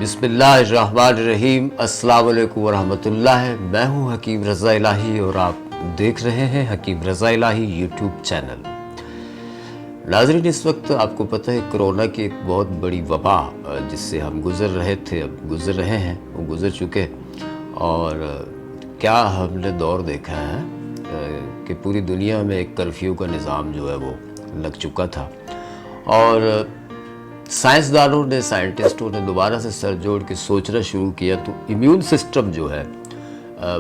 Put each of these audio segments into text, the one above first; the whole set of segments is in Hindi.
बिस्मिल्लाहिर्रहमानिर्रहीम। अस्सलाम वालेकुम वरहमतुल्लाह। मैं हूं हकीम रज़ा इलाही और आप देख रहे हैं हकीम रज़ा इलाही यूट्यूब चैनल। नाज़रीन, इस वक्त आपको पता है कोरोना की एक बहुत बड़ी वबा जिससे हम गुज़र रहे थे, अब गुज़र रहे हैं, वो गुज़र चुके। और क्या हमने दौर देखा है कि पूरी दुनिया में एक कर्फ्यू का निज़ाम जो है वो लग चुका था और साइंसदानों ने, साइंटिस्टों ने दोबारा से सर जोड़ के सोचना शुरू किया तो इम्यून सिस्टम जो है,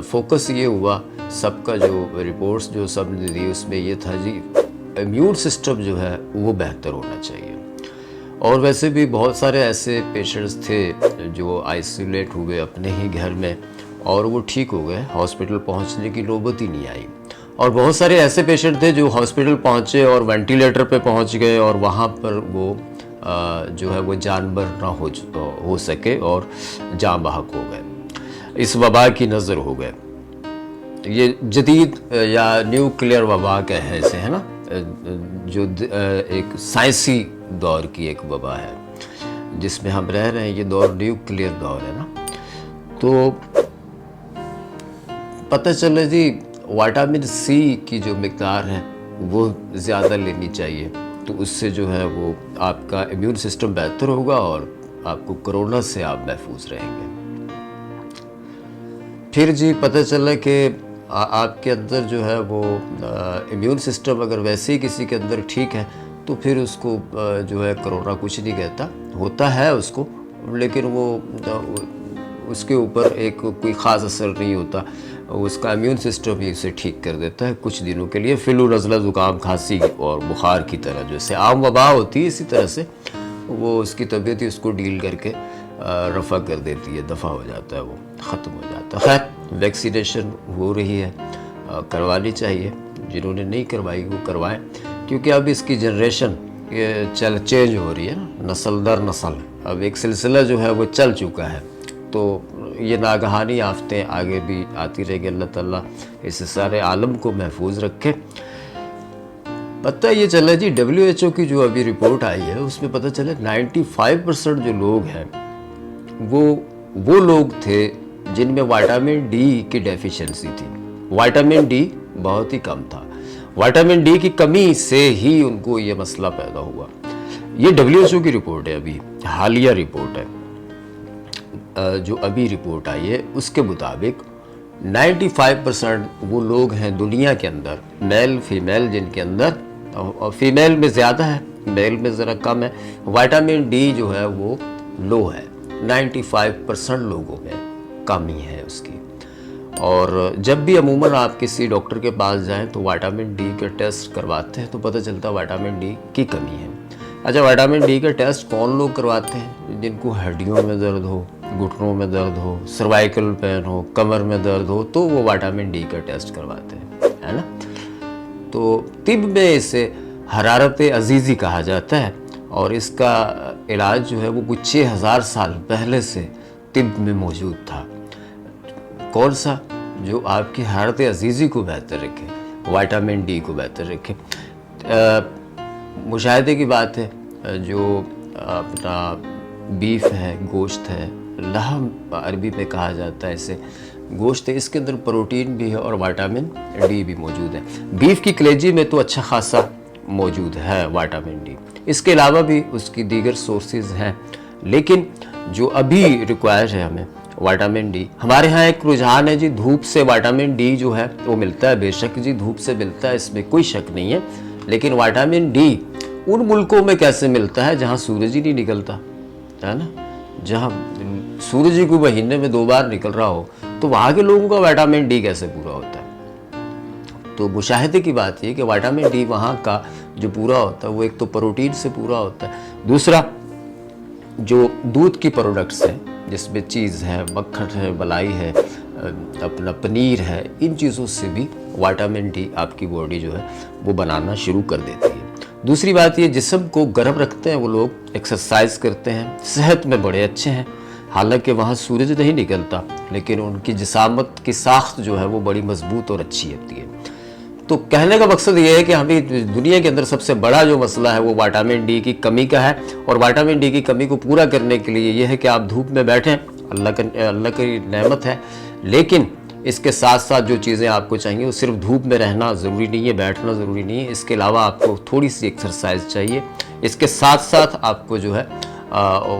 फोकस ये हुआ सबका, जो रिपोर्ट्स जो सब ने दी उसमें ये था जी इम्यून सिस्टम जो है वो बेहतर होना चाहिए। और वैसे भी बहुत सारे ऐसे पेशेंट्स थे जो आइसोलेट हुए अपने ही घर में और वो ठीक हो गए, हॉस्पिटल पहुंचने की नौबत ही नहीं आई। और बहुत सारे ऐसे पेशेंट थे जो हॉस्पिटल पहुंचे और वेंटिलेटर पे पहुंच गए और वहाँ पर वो जो है वो जानवर ना हो सके और जान बहक हो गए, इस वबा की नज़र हो गए। ये जदीद या न्यूक्लियर वबा कहे इसे, है ना, जो एक साइंसी दौर की एक वबा है जिसमें हम रह रहे हैं। ये दौर न्यूक्लियर दौर है ना। तो पता चला जी विटामिन सी की जो मिक़दार है वो ज़्यादा लेनी चाहिए, तो उससे जो है वो आपका इम्यून सिस्टम बेहतर होगा और आपको कोरोना से आप महफूज रहेंगे। फिर जी पता चला कि आपके अंदर जो है वो इम्यून सिस्टम अगर वैसे ही किसी के अंदर ठीक है तो फिर उसको जो है कोरोना कुछ नहीं कहता, होता है उसको, लेकिन वो उसके ऊपर एक कोई ख़ास असर नहीं होता। उसका इम्यून सिस्टम ही उसे ठीक कर देता है कुछ दिनों के लिए, फ्लू, नज़ला, ज़ुकाम, खांसी और बुखार की तरह जैसे आम वबा होती है, इसी तरह से वो उसकी तबीयत ही उसको डील करके रफ़ा कर देती है, दफ़ा हो जाता है, वो ख़त्म हो जाता है। खैर, वैक्सीनेशन हो रही है, करवानी चाहिए, जिन्होंने नहीं करवाई वो करवाएं, क्योंकि अब इसकी जनरेशन ये चेंज हो रही है ना, नस्ल दर नस्ल। अब एक सिलसिला जो है वो चल चुका है, तो ये नागहानी आफतें आगे भी आती रहेगी। अल्लाह ताला इस सारे आलम को महफूज रखे। पता ये चला जी WHO की जो अभी रिपोर्ट आई है उसमें पता चला 95% जो लोग हैं वो लोग थे जिनमें विटामिन डी की डेफिशिएंसी थी। विटामिन डी बहुत ही कम था, विटामिन डी की कमी से ही उनको ये मसला पैदा हुआ। ये WHO की रिपोर्ट है, अभी हालिया रिपोर्ट है। जो अभी रिपोर्ट आई है उसके मुताबिक 95% वो लोग हैं दुनिया के अंदर, मेल फीमेल, जिनके अंदर, और फीमेल में ज़्यादा है, मेल में ज़रा कम है, विटामिन डी जो है वो लो है। 95% लोगों में कमी है उसकी। और जब भी अमूमन आप किसी डॉक्टर के पास जाएं तो विटामिन डी का टेस्ट करवाते हैं तो पता चलता है विटामिन डी की कमी है। अच्छा, विटामिन डी का टेस्ट कौन लोग करवाते हैं? जिनको हड्डियों में दर्द हो, घुटनों में दर्द हो, सर्वाइकल पेन हो, कमर में दर्द हो, तो वो विटामिन डी का टेस्ट करवाते हैं, है ना। तो तिब में इसे हरारत अजीज़ी कहा जाता है और इसका इलाज जो है वो कुछ 6000 साल पहले से तिब में मौजूद था। कौन सा? जो आपकी हरारत अजीज़ी को बेहतर रखे, विटामिन डी को बेहतर रखे। मुशाहिदे की बात है, जो अपना बीफ है, गोश्त है, लहम अरबी में कहा जाता है इसे, गोश्त है, इसके अंदर प्रोटीन भी है और विटामिन डी भी मौजूद है। बीफ की कलेजी में तो अच्छा खासा मौजूद है विटामिन डी। इसके अलावा भी उसकी दीगर सोर्सेज हैं, लेकिन जो अभी रिक्वायर है हमें विटामिन डी, हमारे यहाँ एक रुझान है जी, धूप से विटामिन डी जो है वो मिलता है। बेशक जी धूप से मिलता है, इसमें कोई शक नहीं है, लेकिन विटामिन डी उन मुल्कों में कैसे मिलता है जहाँ सूरज ही नहीं निकलता, है ना, जहाँ सूरज ही को महीने में 2 बार निकल रहा हो, तो वहाँ के लोगों का विटामिन डी कैसे पूरा होता है? तो मुशाहिदे की बात ये कि विटामिन डी वहाँ का जो पूरा होता है वो एक तो प्रोटीन से पूरा होता है, दूसरा जो दूध की प्रोडक्ट्स हैं जिसमें चीज़ है, मक्खन है, मलाई है, अपना पनीर है, इन चीज़ों से भी विटामिन डी आपकी बॉडी जो है वो बनाना शुरू कर देती है। दूसरी बात ये, जिस्म को गर्म रखते हैं वो लोग, एक्सरसाइज करते हैं, सेहत में बड़े अच्छे हैं। हालांकि वहाँ सूरज नहीं निकलता, लेकिन उनकी जिसामत की साख्त जो है वो बड़ी मजबूत और अच्छी होती है। तो कहने का मकसद ये है कि हमें दुनिया के अंदर सबसे बड़ा जो मसला है वो विटामिन डी की कमी का है, और विटामिन डी की कमी को पूरा करने के लिए ये है कि आप धूप में बैठें, अल्लाह की नेमत है, लेकिन इसके साथ साथ जो चीज़ें आपको चाहिए वो सिर्फ धूप में रहना ज़रूरी नहीं है, बैठना ज़रूरी नहीं है, इसके अलावा आपको थोड़ी सी एक्सरसाइज चाहिए। इसके साथ साथ आपको जो है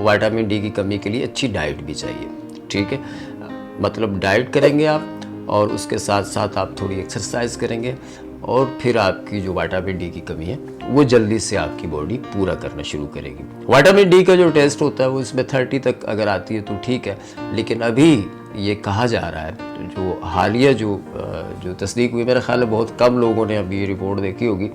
विटामिन डी की कमी के लिए अच्छी डाइट भी चाहिए, ठीक है। मतलब डाइट करेंगे आप और उसके साथ साथ आप थोड़ी एक्सरसाइज करेंगे और फिर आपकी जो विटामिन डी की कमी है वो जल्दी से आपकी बॉडी पूरा करना शुरू करेगी। विटामिन डी का जो टेस्ट होता है वो इसमें 30 तक अगर आती है तो ठीक है, लेकिन अभी ये कहा जा रहा है, जो हालिया जो तस्दीक हुई, मेरा ख्याल है बहुत कम लोगों ने अभी ये रिपोर्ट देखी होगी,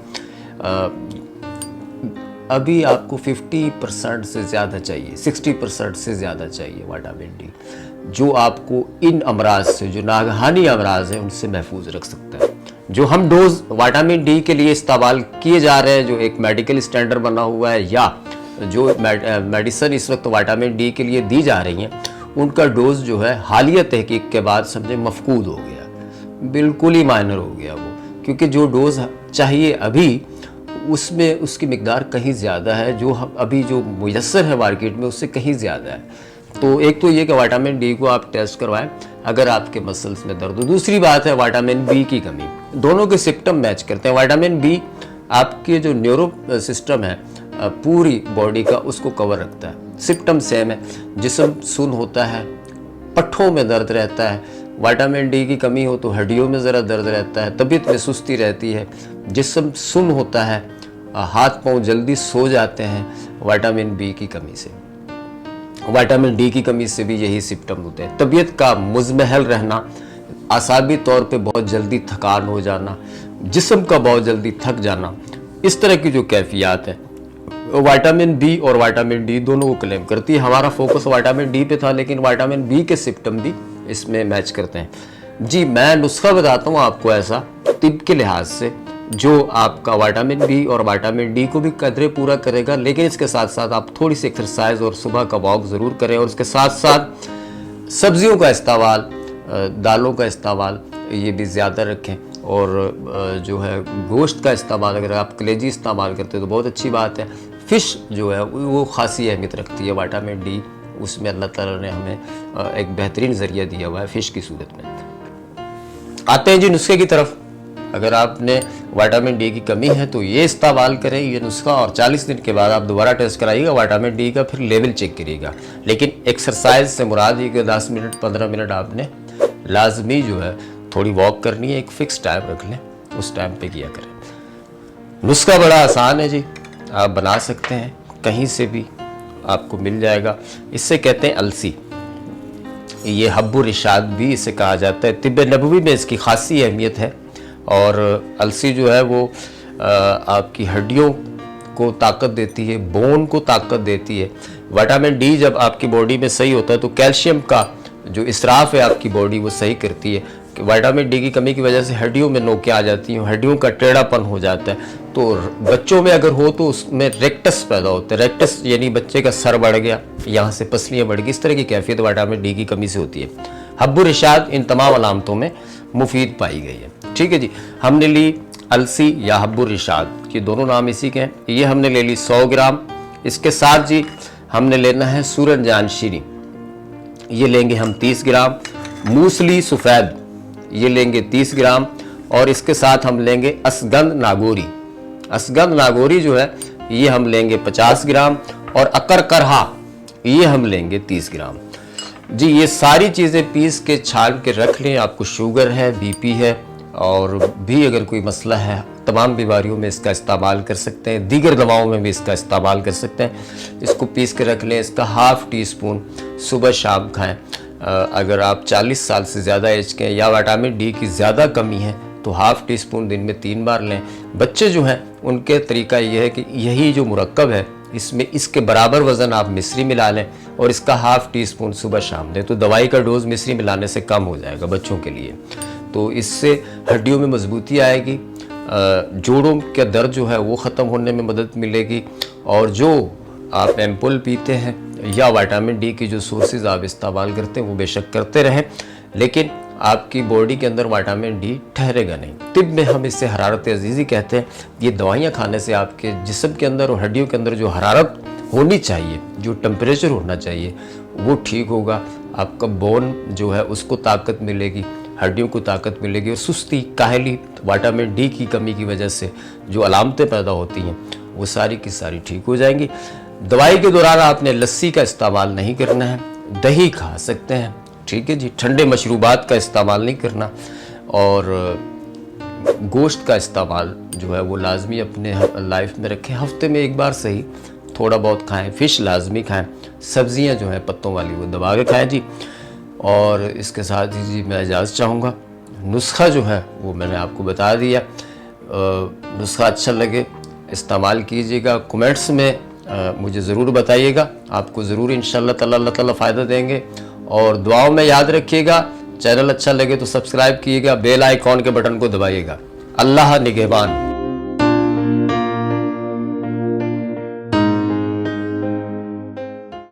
अभी आपको 50% से ज़्यादा चाहिए, 60% से ज़्यादा चाहिए विटामिन डी, जो आपको इन अमराज से, जो नागहानी अमराज हैं, उनसे महफूज रख सकता है। जो हम डोज विटामिन डी के लिए इस्तेमाल किए जा रहे हैं, जो एक मेडिकल स्टैंडर्ड बना हुआ है, या जो मेडिसिन इस वक्त विटामिन डी के लिए दी जा रही हैं, उनका डोज जो है हालिया तहकीक के बाद समझे मफकूद हो गया, बिल्कुल ही माइनर हो गया वो, क्योंकि जो डोज चाहिए अभी उसमें उसकी मिकदार कहीं ज़्यादा है, जो अभी जो मुयस्सर है मार्केट में उससे कहीं ज़्यादा है। तो एक तो ये कि विटामिन डी को आप टेस्ट करवाएं अगर आपके मसल्स में दर्द हो। दूसरी बात है विटामिन बी की कमी, दोनों के सिम्टम मैच करते हैं। विटामिन बी आपके जो न्यूरो सिस्टम है पूरी बॉडी का, उसको कवर रखता है, सिम्टम सेम है, जिस्म सुन होता है, पट्ठों में दर्द रहता है, विटामिन डी की कमी हो तो हड्डियों में ज़रा दर्द रहता है, तबीयत में सुस्ती रहती है, जिस्म सुन होता है, हाथ पांव जल्दी सो जाते हैं विटामिन बी की कमी से। विटामिन डी की कमी से भी यही सिम्टम होते हैं, तबीयत का मुजमहल रहना, आसाबी तौर पे बहुत जल्दी थकान हो जाना, जिस्म का बहुत जल्दी थक जाना, इस तरह की जो कैफियत है विटामिन बी और विटामिन डी दोनों को क्लेम करती है। हमारा फोकस विटामिन डी पे था, लेकिन विटामिन बी के सिम्टम भी इसमें मैच करते हैं। जी मैं नुस्खा बताता हूँ आपको ऐसा तिब के लिहाज से, जो आपका विटामिन बी और विटामिन डी को भी कदरे पूरा करेगा, लेकिन इसके साथ साथ आप थोड़ी सी एक्सरसाइज और सुबह का वॉक ज़रूर करें, और इसके साथ साथ सब्जियों का इस्तेमाल, दालों का इस्तेमाल ये भी ज़्यादा रखें, और जो है गोश्त का इस्तेमाल, अगर आप कलेजी इस्तेमाल करते हो तो बहुत अच्छी बात है। फ़िश जो है वो ख़ासी अहमियत रखती है विटामिन डी, उसमें अल्लाह ताला ने हमें एक बेहतरीन ज़रिया दिया हुआ है फ़िश की सूरत में। आते हैं जी नुस्खे की तरफ। अगर आपने विटामिन डी की कमी है तो ये इस्तेमाल करें ये नुस्खा, और 40 दिन के बाद आप दोबारा टेस्ट कराइएगा विटामिन डी का, फिर लेवल चेक करिएगा। लेकिन एक्सरसाइज से मुराद ये कि 10 मिनट 15 मिनट आपने लाजमी जो है थोड़ी वॉक करनी है, एक फ़िक्स टाइम रख लें, उस टाइम पे किया करें। नुस्खा बड़ा आसान है जी, आप बना सकते हैं, कहीं से भी आपको मिल जाएगा। इससे कहते हैं अलसी, ये हब्बुर इशाद भी इसे कहा जाता है, तिब्ब नबवी में इसकी खासी अहमियत है। और अलसी जो है वो आपकी हड्डियों को ताकत देती है, बोन को ताकत देती है। विटामिन डी जब आपकी बॉडी में सही होता है तो कैल्शियम का जो इसराफ है आपकी बॉडी वो सही करती है। विटामिन डी की कमी की वजह से हड्डियों में नोकें आ जाती हैं, हड्डियों का टेढ़ापन हो जाता है। तो बच्चों में अगर हो तो उसमें रेक्टस पैदा होता है, रेक्टस यानी बच्चे का सर बढ़ गया, यहाँ से पसलियाँ बढ़ गई, इस तरह की कैफियत विटामिन डी की कमी से होती है। हब्बुर इशाद इन तमाम अलामतों में मुफीद पाई गई है। ठीक है जी, हमने ली अलसी या हब्बुर इशाद, ये दोनों नाम इसी के हैं। ये हमने ले ली 100 ग्राम। इसके साथ जी हमने लेना है सूरजजान शीरी, ये लेंगे हम 30 ग्राम। मूसली सफ़ेद ये लेंगे 30 ग्राम। और इसके साथ हम लेंगे असगंध नागोरी, असगंध नागोरी जो है ये हम लेंगे 50 ग्राम। और अकर करहा ये हम लेंगे 30 ग्राम। जी ये सारी चीज़ें पीस के छान के रख लें। आपको शुगर है, बीपी है और भी अगर कोई मसला है, तमाम बीमारियों में इसका इस्तेमाल कर सकते हैं, दीगर दवाओं में भी इसका इस्तेमाल कर सकते हैं। इसको पीस के रख लें। इसका हाफ़ टी स्पून सुबह शाम खाएं। अगर आप 40 साल से ज़्यादा एज के हैं या विटामिन डी की ज़्यादा कमी है तो हाफ़ टी स्पून दिन में 3 बार लें। बच्चे जो हैं उनके तरीका ये है कि यही जो मुरक्कब है इसमें इसके बराबर वज़न आप मिश्री मिला लें और इसका हाफ़ टी स्पून सुबह शाम दें, तो दवाई का डोज मिश्री मिलाने से कम हो जाएगा बच्चों के लिए। तो इससे हड्डियों में मजबूती आएगी, जोड़ों का दर्द जो है वो ख़त्म होने में मदद मिलेगी। और जो आप एम्पुल पीते हैं या विटामिन डी की जो सोर्सेज आप इस्तेमाल करते हैं वो बेशक करते रहें, लेकिन आपकी बॉडी के अंदर विटामिन डी ठहरेगा नहीं। तिब में हम इसे हरारत अजीज़ी कहते हैं। ये दवाइयाँ खाने से आपके जिस्म के अंदर और हड्डियों के अंदर जो हरारत होनी चाहिए, जो टेम्परेचर होना चाहिए, वो ठीक होगा। आपका बोन जो है उसको ताकत मिलेगी, हड्डियों को ताकत मिलेगी, और सुस्ती, काहली, विटामिन डी की कमी की वजह से जो अलामतें पैदा होती हैं वो सारी की सारी ठीक हो जाएंगी। दवाई के दौरान आपने लस्सी का इस्तेमाल नहीं करना है, दही खा सकते हैं, ठीक है जी। ठंडे मशरूबात का इस्तेमाल नहीं करना, और गोश्त का इस्तेमाल जो है वो लाजमी अपने लाइफ में रखें। हफ्ते में एक बार सही थोड़ा बहुत खाएं। फ़िश लाजमी खाएं, सब्जियां जो हैं पत्तों वाली वो दबा के खाएं जी। और इसके साथ ही जी मैं इजाज़त चाहूँगा। नुस्खा जो है वो मैंने आपको बता दिया। नुस्खा अच्छा लगे इस्तेमाल कीजिएगा। कमेंट्स में मुझे ज़रूर बताइएगा, आपको ज़रूर इंशाअल्लाह ताला अल्लाह ताला फ़ायदा देंगे। और दुआओं में याद रखिएगा। चैनल अच्छा लगे तो सब्सक्राइब कीजिएगा, बेल आइकॉन के बटन को दबाइएगा। अल्लाह निगहबान।